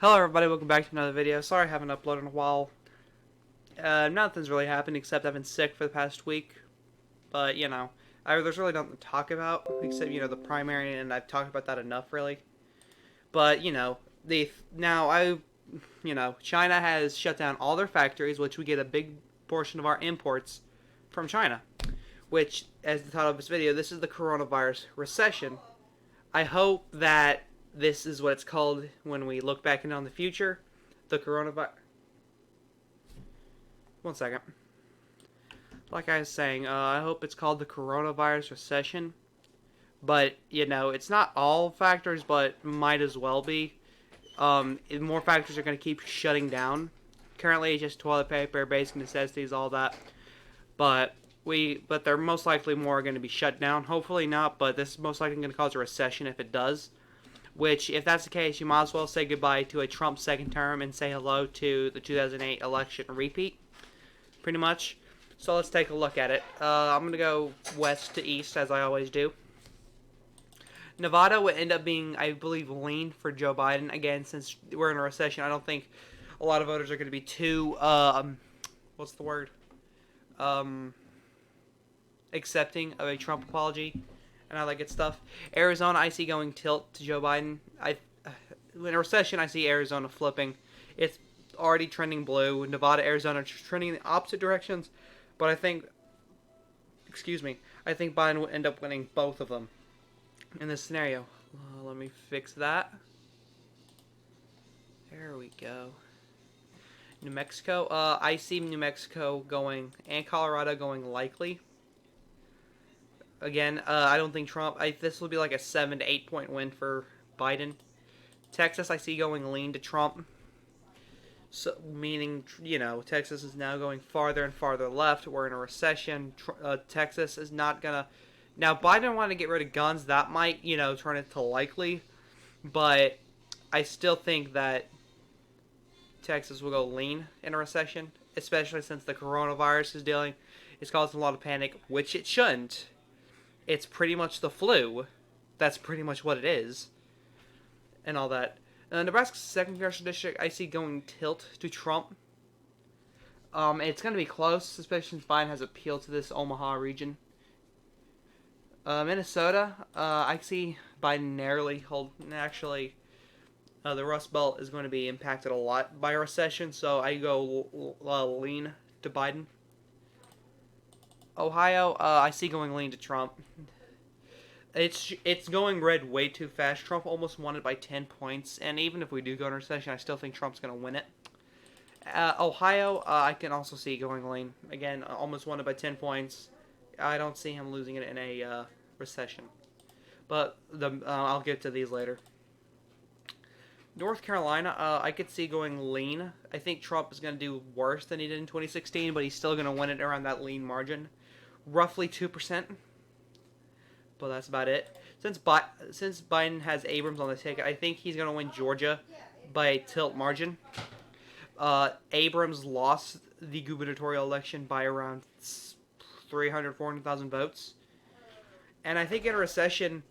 Hello everybody, welcome back to another video. Sorry I haven't uploaded in a while. Nothing's really happened except I've been sick for the past week. But, there's really nothing to talk about except, the primary, and I've talked about that enough, really. But, China has shut down all their factories, which we get a big portion of our imports from China. Which, as the title of this video, this is the coronavirus recession. I hope that this is what it's called when we look back into the future. The coronavirus. One second. Like I was saying, I hope it's called the coronavirus recession. But, it's not all factors, but might as well be. More factors are going to keep shutting down. Currently, it's just toilet paper, basic necessities, all that. But they're most likely more going to be shut down. Hopefully not, but this is most likely going to cause a recession if it does. Which, if that's the case, you might as well say goodbye to a Trump second term and say hello to the 2008 election repeat, pretty much. So let's take a look at it. I'm going to go west to east, as I always do. Nevada would end up being, I believe, lean for Joe Biden. Again, since we're in a recession, I don't think a lot of voters are going to be too, accepting of a Trump apology and all that good stuff. Arizona, I see going tilt to Joe Biden. In a recession, I see Arizona flipping. It's already trending blue. Nevada, Arizona trending in the opposite directions. But I think Biden will end up winning both of them in this scenario. Let me fix that. There we go. New Mexico. I see New Mexico going, and Colorado going likely. Again, I don't think Trump. This will be like a 7 to 8 point win for Biden. Texas, I see going lean to Trump. So, meaning, Texas is now going farther and farther left. We're in a recession. Texas is not gonna. Now, Biden wanted to get rid of guns. That might, turn it to likely. But I still think that Texas will go lean in a recession, especially since the coronavirus is causing a lot of panic, which it shouldn't. It's pretty much the flu. That's pretty much what it is. And all that. Nebraska's 2nd Congressional District, I see going tilt to Trump. It's going to be close, especially since Biden has appealed to this Omaha region. Minnesota, I see Biden narrowly hold. Actually, the Rust Belt is going to be impacted a lot by a recession, so I go lean to Biden. Ohio, I see going lean to Trump. It's going red way too fast. Trump almost won it by 10 points, and even if we do go into recession, I still think Trump's going to win it. Ohio, I can also see going lean. Again, almost won it by 10 points. I don't see him losing it in a recession. But I'll get to these later. North Carolina, I could see going lean. I think Trump is going to do worse than he did in 2016, but he's still going to win it around that lean margin. Roughly 2%. But that's about it. Since Biden has Abrams on the ticket, I think he's going to win Georgia by a tilt margin. Abrams lost the gubernatorial election by around 400,000 votes. And I think in a recession,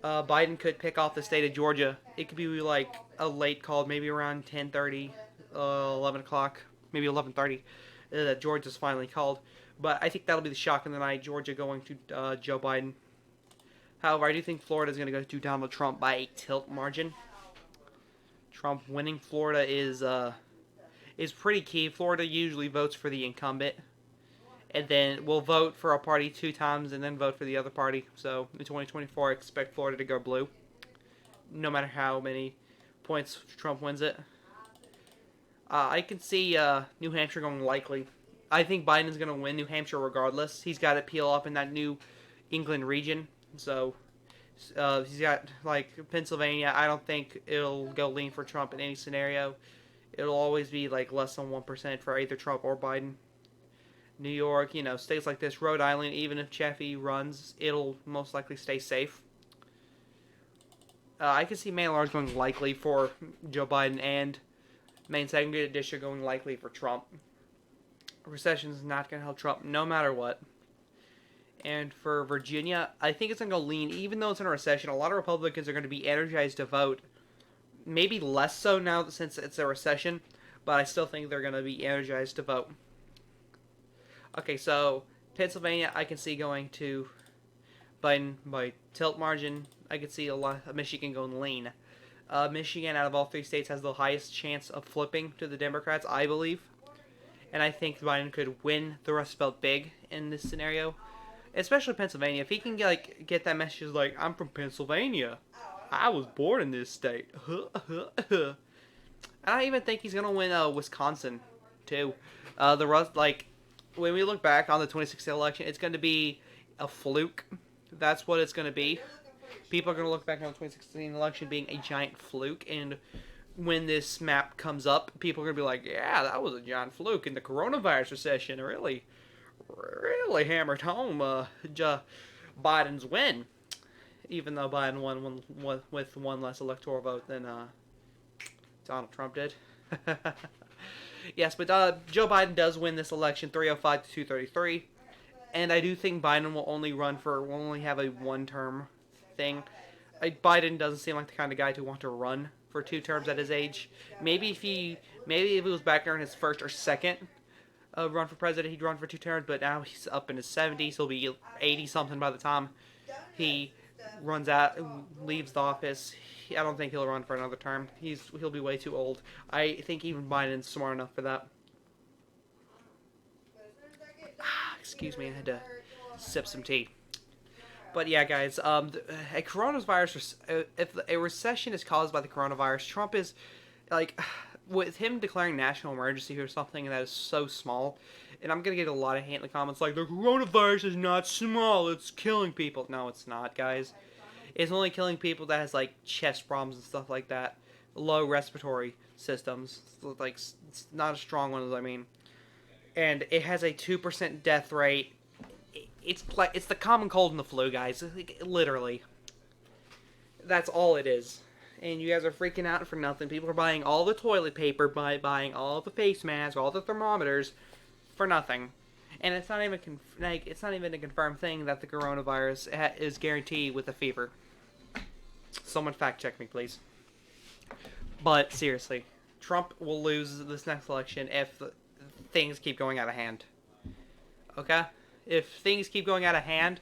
Biden could pick off the state of Georgia. It could be like a late call, maybe around 10:30, 11 o'clock, maybe 11:30, that Georgia's finally called. But I think that'll be the shock of the night, Georgia going to Joe Biden. However, I do think Florida is going to go to Donald Trump by a tilt margin. Trump winning Florida is pretty key. Florida usually votes for the incumbent, and then will vote for a party 2 times and then vote for the other party. So in 2024, I expect Florida to go blue, no matter how many points Trump wins it. I can see New Hampshire going likely. I think Biden's going to win New Hampshire regardless. He's got to peel up in that New England region. So he's got, like, Pennsylvania. I don't think it'll go lean for Trump in any scenario. It'll always be, like, less than 1% for either Trump or Biden. New York, states like this. Rhode Island, even if Chaffee runs, it'll most likely stay safe. I can see Maine Large going likely for Joe Biden and Maine 2nd District going likely for Trump. Recession is not going to help Trump no matter what. And for Virginia, I think it's going to go lean. Even though it's in a recession, a lot of Republicans are going to be energized to vote Maybe less so now since it's a recession, but I still think they're going to be energized to vote. Okay, so Pennsylvania, I can see going to Biden by tilt margin. I could see a lot of Michigan going lean. Michigan, out of all three states, has the highest chance of flipping to the Democrats, I believe. And I think Biden could win the Rust Belt big in this scenario, especially Pennsylvania. If he can get that message like, I'm from Pennsylvania, I was born in this state. I even think he's gonna win Wisconsin, too. The Rust when we look back on the 2016 election, it's going to be a fluke. That's what it's going to be. People are going to look back on the 2016 election being a giant fluke, and when this map comes up, people are going to be like, yeah, that was a giant fluke, and the coronavirus recession really hammered home Biden's win, even though Biden won with one less electoral vote than Donald Trump did. Yes, but Joe Biden does win this election 305 to 233. And I do think Biden will only have a one-term thing. Biden doesn't seem like the kind of guy to want to run for 2 terms at his age. Maybe if it was back during his first or second run for president, he'd run for 2 terms. But now he's up in his 70s. He'll be 80-something by the time he runs out, leaves the office. I don't think he'll run for another term. He'll be way too old. I think even Biden's smart enough for that. Excuse me, I had to sip some tea. But yeah, guys, a coronavirus, if a recession is caused by the coronavirus, Trump is, with him declaring national emergency or something that is so small, and I'm going to get a lot of hate in the comments like, the coronavirus is not small, it's killing people. No, it's not, guys. It's only killing people that has, chest problems and stuff like that. Low respiratory systems. It's not as strong ones, I mean. And it has a 2% death rate. It's the common cold and the flu, guys. Literally. That's all it is. And you guys are freaking out for nothing. People are buying all the toilet paper, buying all the face masks, all the thermometers, for nothing. And it's not even a confirmed thing that the coronavirus is guaranteed with a fever. Someone fact check me, please. But seriously, Trump will lose this next election if things keep going out of hand. Okay? If things keep going out of hand,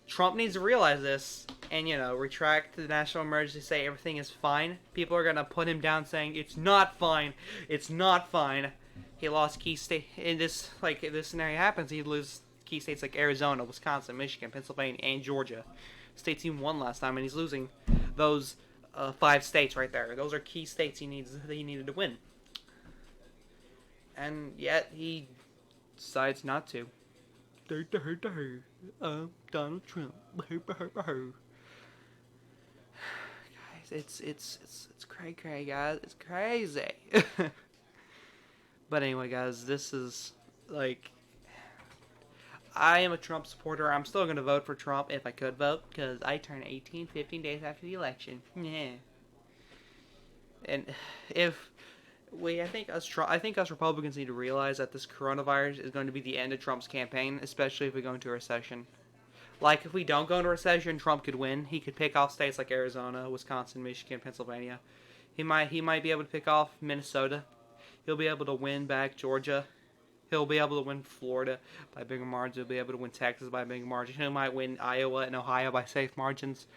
Trump needs to realize this and, retract the national emergency, say everything is fine. People are going to put him down saying, it's not fine. It's not fine. He lost key state. In this, if this scenario happens, he'd lose key states like Arizona, Wisconsin, Michigan, Pennsylvania, and Georgia. States he won last time, and he's losing those 5 states right there. Those are key states he needed to win. And yet he decides not to. Donald Trump. Guys, it's cray, guys. It's crazy. But anyway, guys, this is I am a Trump supporter. I'm still going to vote for Trump if I could vote, because I turn 18 15 days after the election. Yeah. And I think us Republicans need to realize that this coronavirus is going to be the end of Trump's campaign, especially if we go into a recession. If we don't go into a recession, Trump could win. He could pick off states like Arizona, Wisconsin, Michigan, Pennsylvania. He might be able to pick off Minnesota. He'll be able to win back Georgia. He'll be able to win Florida by bigger margins. He'll be able to win Texas by bigger margins. He might win Iowa and Ohio by safe margins.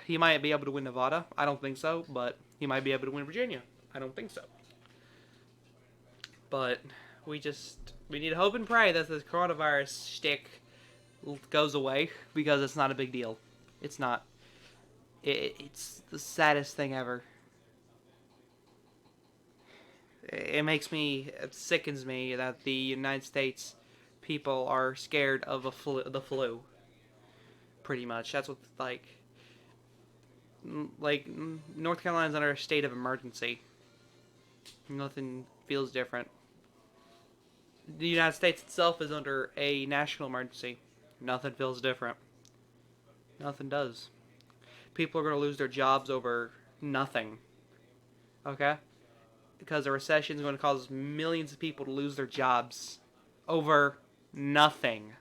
He might be able to win Nevada. I don't think so, but he might be able to win Virginia. I don't think so. But we need to hope and pray that this coronavirus shtick goes away, because it's not a big deal. It's not. It's the saddest thing ever. It sickens me that the United States people are scared of the flu. Pretty much. That's what, North Carolina's under a state of emergency. Nothing feels different. The United States itself is under a national emergency. Nothing feels different. Nothing does. People are going to lose their jobs over nothing. Okay? Because a recession is going to cause millions of people to lose their jobs over nothing.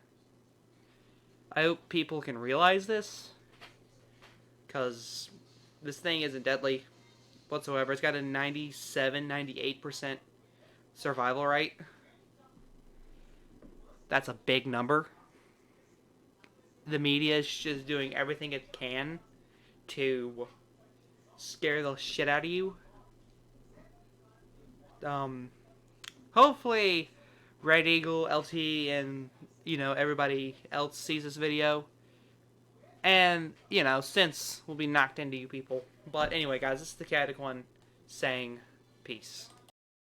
I hope people can realize this, because this thing isn't deadly whatsoever. It's got a 97, 98% survival rate. That's a big number. The media is just doing everything it can to scare the shit out of you. Hopefully Red Eagle, LT, and, everybody else sees this video. And, sense will be knocked into you people. But anyway, guys, this is the Chaotic One saying peace.